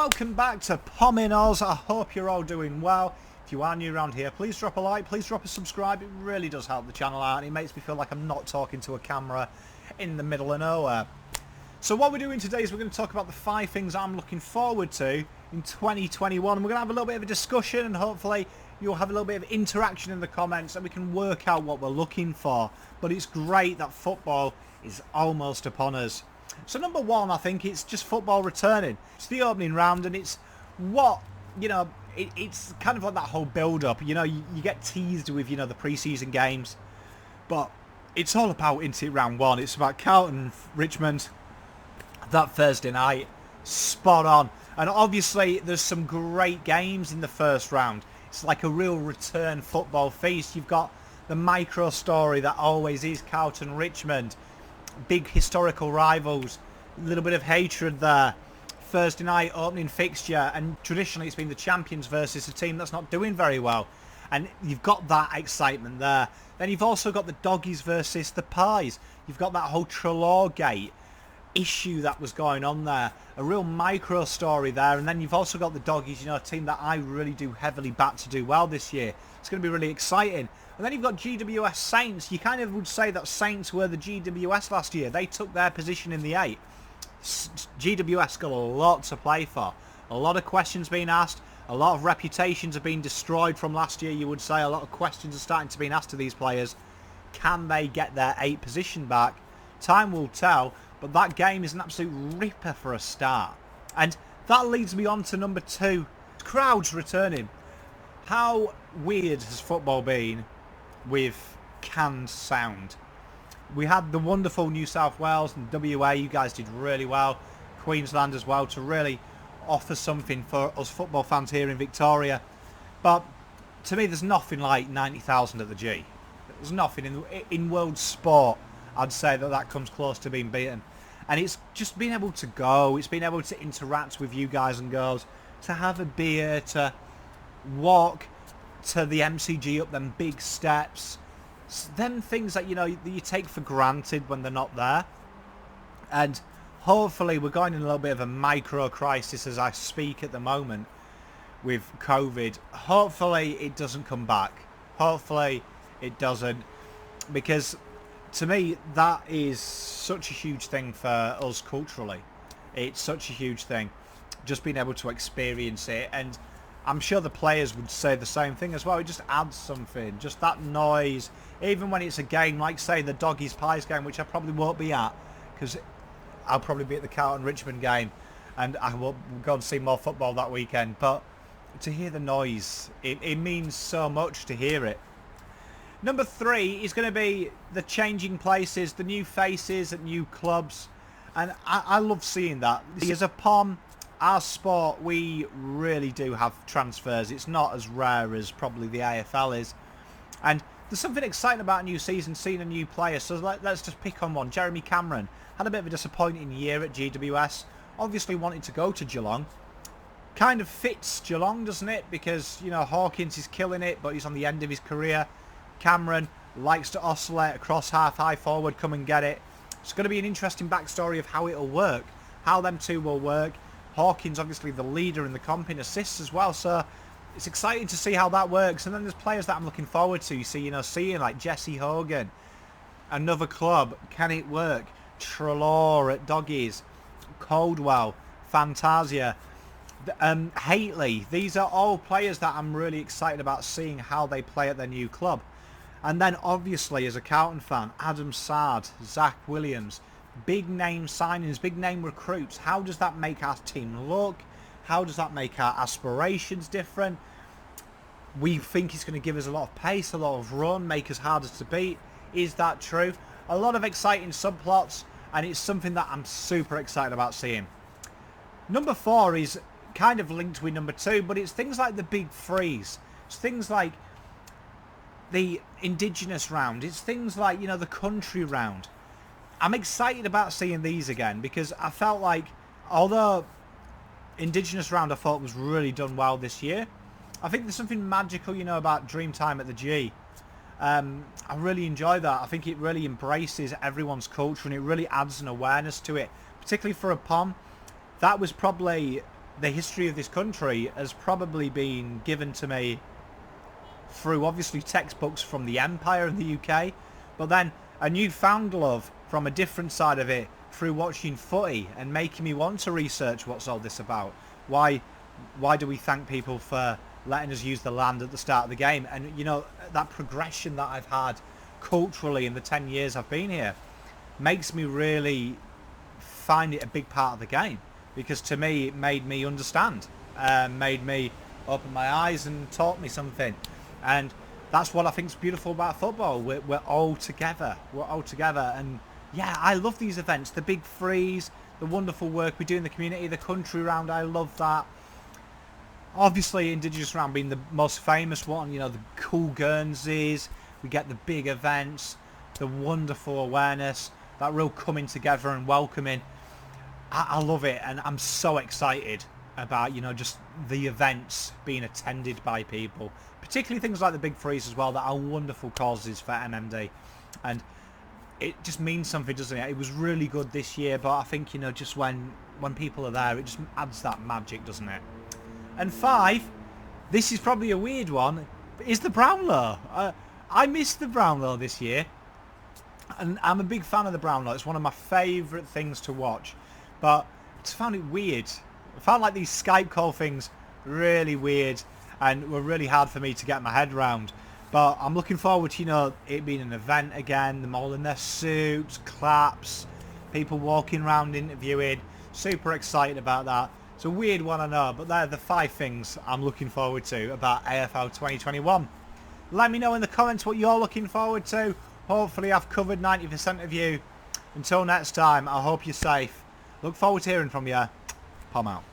welcome back to Pommyinoz. I hope you're all doing well. If you are new around here, please drop a like, please drop a subscribe. It really does help the channel out and it makes me feel like I'm not talking to a camera in the middle of nowhere. So what we're doing today is we're going to talk about the 5 things I'm looking forward to in 2021. We're going to have a little bit of a discussion and hopefully you'll have a little bit of interaction in the comments and we can work out what we're looking for. But it's great that football is almost upon us. So number 1, I think it's just football returning. It's the opening round and it's what, you know, it's kind of like that whole build-up. You know, you get teased with, you know, the pre-season games. But it's all about into round 1. It's about Carlton, Richmond, that Thursday night. Spot on. And obviously there's some great games in the first round. It's like a real return football feast. You've got the micro story that always is Carlton, Richmond. Big historical rivals, a little bit of hatred there. Thursday night opening fixture, and traditionally it's been the champions versus a team that's not doing very well, and you've got that excitement there. Then you've also got the doggies versus the pies. You've got that whole Trelaw gate issue that was going on there, a real micro story there. And then you've also got the doggies, you know, a team that I really do heavily back to do well this year. It's going to be really exciting. And then you've got GWS Saints. You kind of would say that Saints were the GWS last year. They took their position in the 8. GWS got a lot to play for. A lot of questions being asked. A lot of reputations have been destroyed from last year, you would say. A lot of questions are starting to be asked to these players. Can they get their 8 position back? Time will tell. But that game is an absolute ripper for a start. And that leads me on to number 2. Crowds returning. How weird has football been with canned sound? We had the wonderful New South Wales and WA, you guys did really well. Queensland as well, to really offer something for us football fans here in Victoria. But to me, there's nothing like 90,000 at the G. There's nothing in world sport, I'd say that comes close to being beaten. And it's just being able to go, it's being able to interact with you guys and girls, to have a beer, to walk to the MCG up them big steps, them things that, you know, that you take for granted when they're not there. And hopefully we're going in a little bit of a micro crisis as I speak at the moment with COVID. Hopefully it doesn't come back. Hopefully it doesn't, because to me that is such a huge thing for us culturally. It's such a huge thing, just being able to experience it. And I'm sure the players would say the same thing as well. It just adds something, just that noise. Even when it's a game like, say, the Doggies Pies game, which I probably won't be at, because I'll probably be at the Carlton Richmond game, and I will go and see more football that weekend. But to hear the noise, it means so much to hear it. Number 3 is going to be the changing places, the new faces at new clubs, and I love seeing that. As a Pom, our sport, we really do have transfers. It's not as rare as probably the AFL is. And there's something exciting about a new season, seeing a new player. So let's just pick on one. Jeremy Cameron had a bit of a disappointing year at GWS. Obviously wanted to go to Geelong. Kind of fits Geelong, doesn't it? Because, you know, Hawkins is killing it, but he's on the end of his career. Cameron likes to oscillate across half, high forward, come and get it. It's going to be an interesting backstory of how it'll work, how them two will work. Hawkins obviously the leader in the comp in assists as well, so it's exciting to see how that works. And then there's players that I'm looking forward to. You see, you know, seeing like Jesse Hogan, another club, can it work? Trelaw at Doggies, Coldwell, Fantasia, Haitley. These are all players that I'm really excited about seeing how they play at their new club. And then obviously as a Carlton fan, Adam Sard, Zach Williams, big name signings, big name recruits. How does that make our team look? How does that make our aspirations different? We think he's going to give us a lot of pace, a lot of run, make us harder to beat. Is that true? A lot of exciting subplots, and it's something that I'm super excited about seeing. Number 4 is kind of linked with number 2, but it's things like the big freeze. It's things like the Indigenous round. It's things like, you know, the country round. I'm excited about seeing these again because I felt like, although Indigenous round I thought was really done well this year, I think there's something magical, you know, about Dreamtime at the G. I really enjoy that. I think it really embraces everyone's culture and it really adds an awareness to it, particularly for a Pom. That was probably the history of this country has probably been given to me through obviously textbooks from the Empire in the UK, but then a newfound love from a different side of it through watching footy and making me want to research what's all this about. Why do we thank people for letting us use the land at the start of the game? And you know, that progression that I've had culturally in the 10 years I've been here makes me really find it a big part of the game, because to me it made me understand, made me open my eyes and taught me something. And that's what I think is beautiful about football. We're all together. We're all together. And yeah, I love these events. The big freeze, the wonderful work we do in the community, the country round, I love that. Obviously, Indigenous round being the most famous one, you know, the cool Guernseys. We get the big events, the wonderful awareness, that real coming together and welcoming. I love it, and I'm so excited about, you know, just the events being attended by people, particularly things like the big freeze as well, that are wonderful causes for MMD, and it just means something, doesn't it? It was really good this year, but I think, you know, just when people are there, it just adds that magic, doesn't it? And 5, this is probably a weird one, is the Brownlow. I missed the Brownlow this year, and I'm a big fan of the Brownlow. It's one of my favourite things to watch, but I just found it weird. I found like these Skype call things really weird and were really hard for me to get my head around. But I'm looking forward to, you know, it being an event again, them all in their suits, claps, people walking around interviewing. Super excited about that. It's a weird one, I know, but they're the 5 things I'm looking forward to about AFL 2021. Let me know in the comments what you're looking forward to. Hopefully I've covered 90% of you. Until next time, I hope you're safe. Look forward to hearing from you. Pom out.